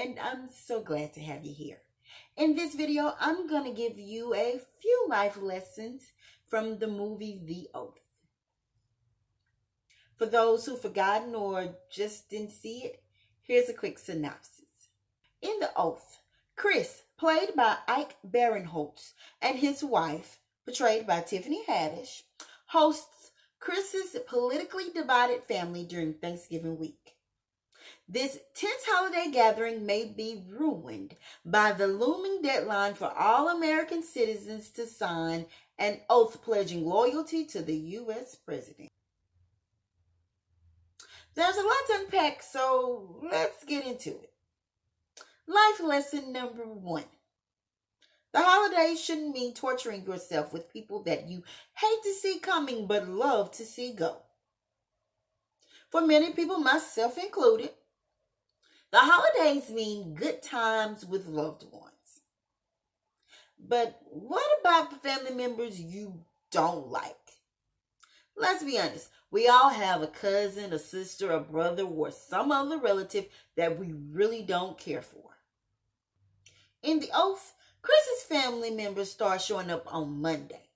and I'm so glad to have you here. In this video, I'm going to give you a few life lessons from the movie The Oath. For those who've forgotten or just didn't see it, here's a quick synopsis. In The Oath, Chris, played by Ike Barinholtz, and his wife, portrayed by Tiffany Haddish, hosts Chris's politically divided family during Thanksgiving week. This tense holiday gathering may be ruined by the looming deadline for all American citizens to sign an oath pledging loyalty to the U.S. president. There's a lot to unpack, so let's get into it. Life lesson number 1. The holidays shouldn't mean torturing yourself with people that you hate to see coming but love to see go. For many people, myself included, the holidays mean good times with loved ones. But what about the family members you don't like? Let's be honest, we all have a cousin, a sister, a brother, or some other relative that we really don't care for. In The Oath, Chris's family members start showing up on Monday.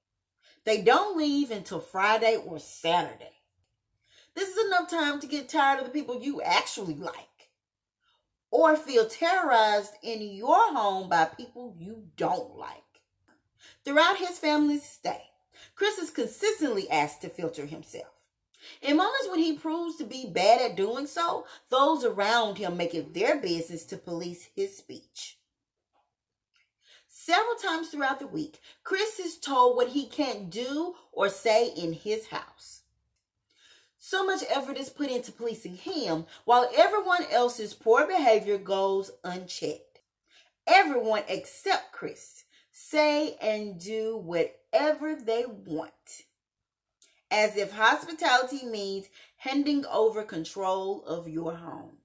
They don't leave until Friday or Saturday. This is enough time to get tired of the people you actually like, or feel terrorized in your home by people you don't like. Throughout his family's stay, Chris is consistently asked to filter himself. In moments when he proves to be bad at doing so, those around him make it their business to police his speech. Several times throughout the week, Chris is told what he can't do or say in his house. So much effort is put into policing him, while everyone else's poor behavior goes unchecked. Everyone except Chris say and do whatever they want, as if hospitality means handing over control of your home.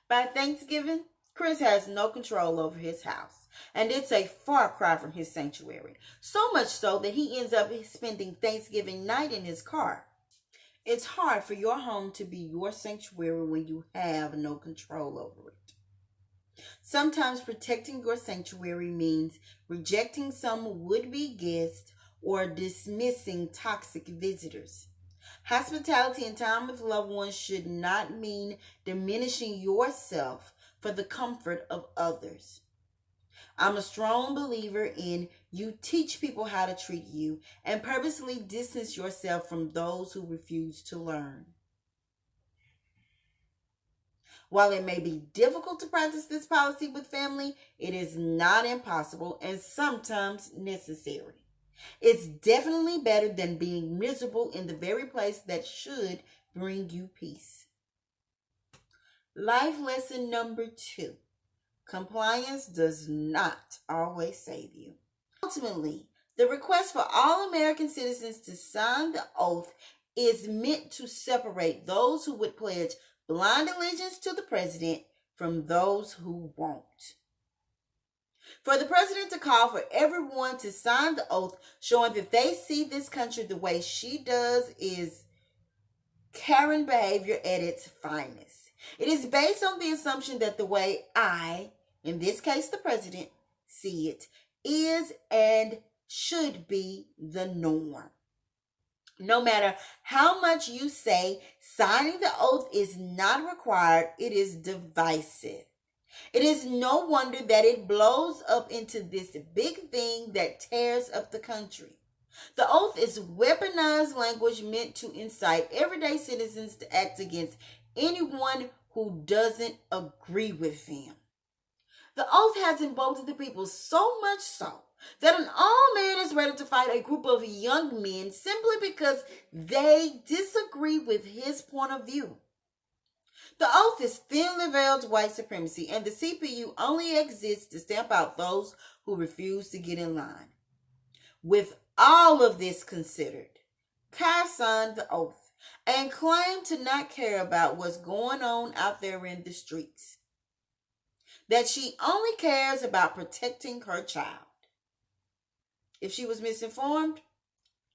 By Thanksgiving, Chris has no control over his house, and it's a far cry from his sanctuary, so much so that he ends up spending Thanksgiving night in his car. It's hard for your home to be your sanctuary when you have no control over it. Sometimes protecting your sanctuary means rejecting some would-be guests or dismissing toxic visitors. Hospitality and time with loved ones should not mean diminishing yourself for the comfort of others. I'm a strong believer in you teach people how to treat you and purposely distance yourself from those who refuse to learn. While it may be difficult to practice this policy with family, it is not impossible and sometimes necessary. It's definitely better than being miserable in the very place that should bring you peace. Life lesson number 2. Compliance does not always save you. Ultimately, the request for all American citizens to sign the oath is meant to separate those who would pledge blind allegiance to the president from those who won't. For the president to call for everyone to sign the oath showing that they see this country the way she does is Karen behavior at its finest. It is based on the assumption that the way I, in this case the president, see it is and should be the norm. No matter how much you say signing the oath is not required, it is divisive. It is no wonder that it blows up into this big thing that tears up the country. The oath is weaponized language meant to incite everyday citizens to act against anyone who doesn't agree with them. The oath has emboldened the people so much so that an old man is ready to fight a group of young men simply because they disagree with his point of view. The oath is thinly veiled white supremacy, and the CPU only exists to stamp out those who refuse to get in line. With all of this considered, Kai signed the oath and claimed to not care about what's going on out there in the streets. That she only cares about protecting her child. If she was misinformed,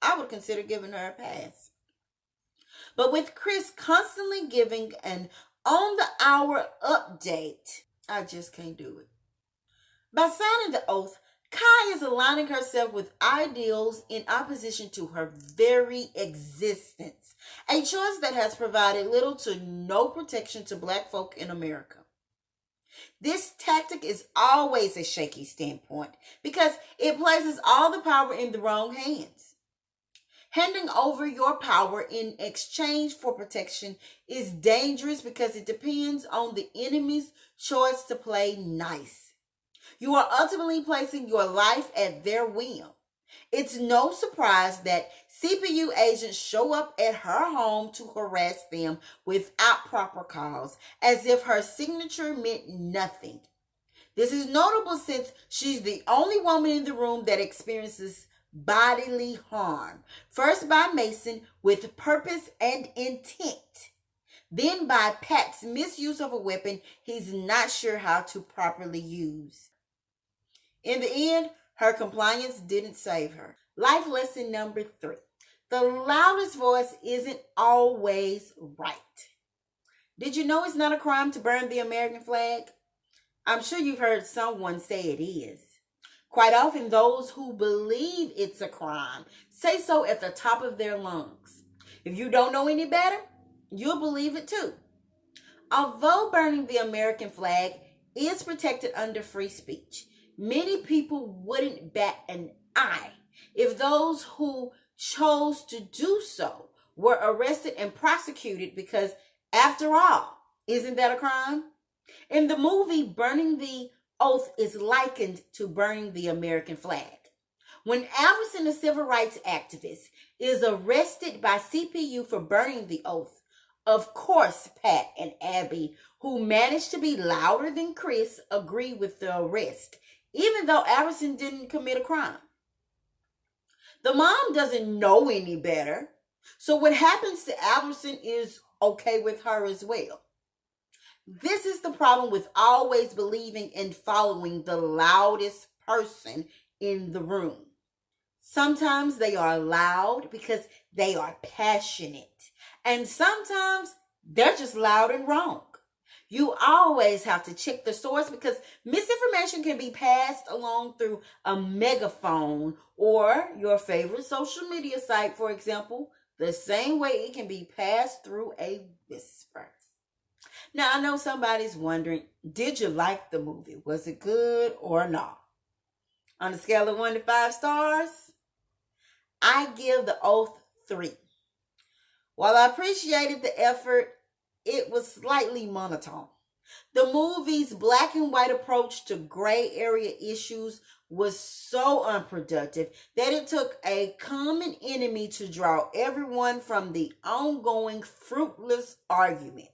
I would consider giving her a pass. But with Chris constantly giving an on-the-hour update I just can't do it. By signing the oath, Kai is aligning herself with ideals in opposition to her very existence, a choice that has provided little to no protection to Black folk in America. This tactic is always a shaky standpoint because it places all the power in the wrong hands. Handing over your power in exchange for protection is dangerous because it depends on the enemy's choice to play nice. You are ultimately placing your life at their whim. It's no surprise that CPU agents show up at her home to harass them without proper cause, as if her signature meant nothing. This is notable since she's the only woman in the room that experiences bodily harm, first by Mason with purpose and intent, then by Pat's misuse of a weapon he's not sure how to properly use. In the end, her compliance didn't save her. Life lesson number 3. The loudest voice isn't always right. Did you know it's not a crime to burn the American flag? I'm sure you've heard someone say it is. Quite often, those who believe it's a crime say so at the top of their lungs. If you don't know any better, you'll believe it too. Although burning the American flag is protected under free speech, many people wouldn't bat an eye if those who chose to do so were arrested and prosecuted because, after all, isn't that a crime? In the movie, burning the oath is likened to burning the American flag. When Alverson, a civil rights activist, is arrested by CPU for burning the oath, of course Pat and Abby, who managed to be louder than Chris, agree with the arrest, even though Alverson didn't commit a crime. The mom doesn't know any better, so what happens to Alverson is okay with her as well. This is the problem with always believing and following the loudest person in the room. Sometimes they are loud because they are passionate, and sometimes they're just loud and wrong. You always have to check the source because misinformation can be passed along through a megaphone or your favorite social media site, for example, the same way it can be passed through a whisper. Now, I know somebody's wondering, did you like the movie? Was it good or not? On a scale of 1 to 5 stars, I give The Oath 3. While I appreciated the effort, it was slightly monotone. The movie's black and white approach to gray area issues was so unproductive that it took a common enemy to draw everyone from the ongoing fruitless argument.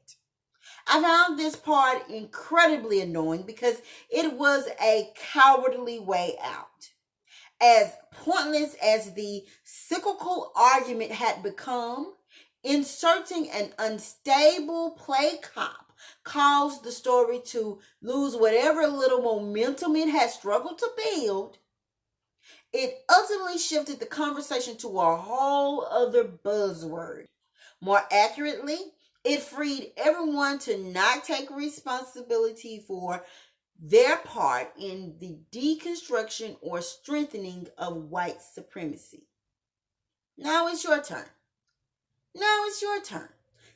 I found this part incredibly annoying because it was a cowardly way out. As pointless as the cyclical argument had become, inserting an unstable play cop caused the story to lose whatever little momentum it had struggled to build. It ultimately shifted the conversation to a whole other buzzword. More accurately, it freed everyone to not take responsibility for their part in the deconstruction or strengthening of white supremacy. Now it's your turn.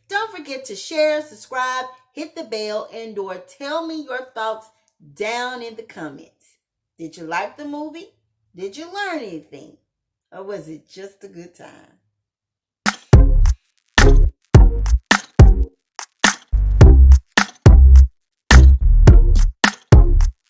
Don't forget to share, subscribe, hit the bell, and or tell me your thoughts down in the comments. Did you like the movie? Did you learn anything? Or was it just a good time?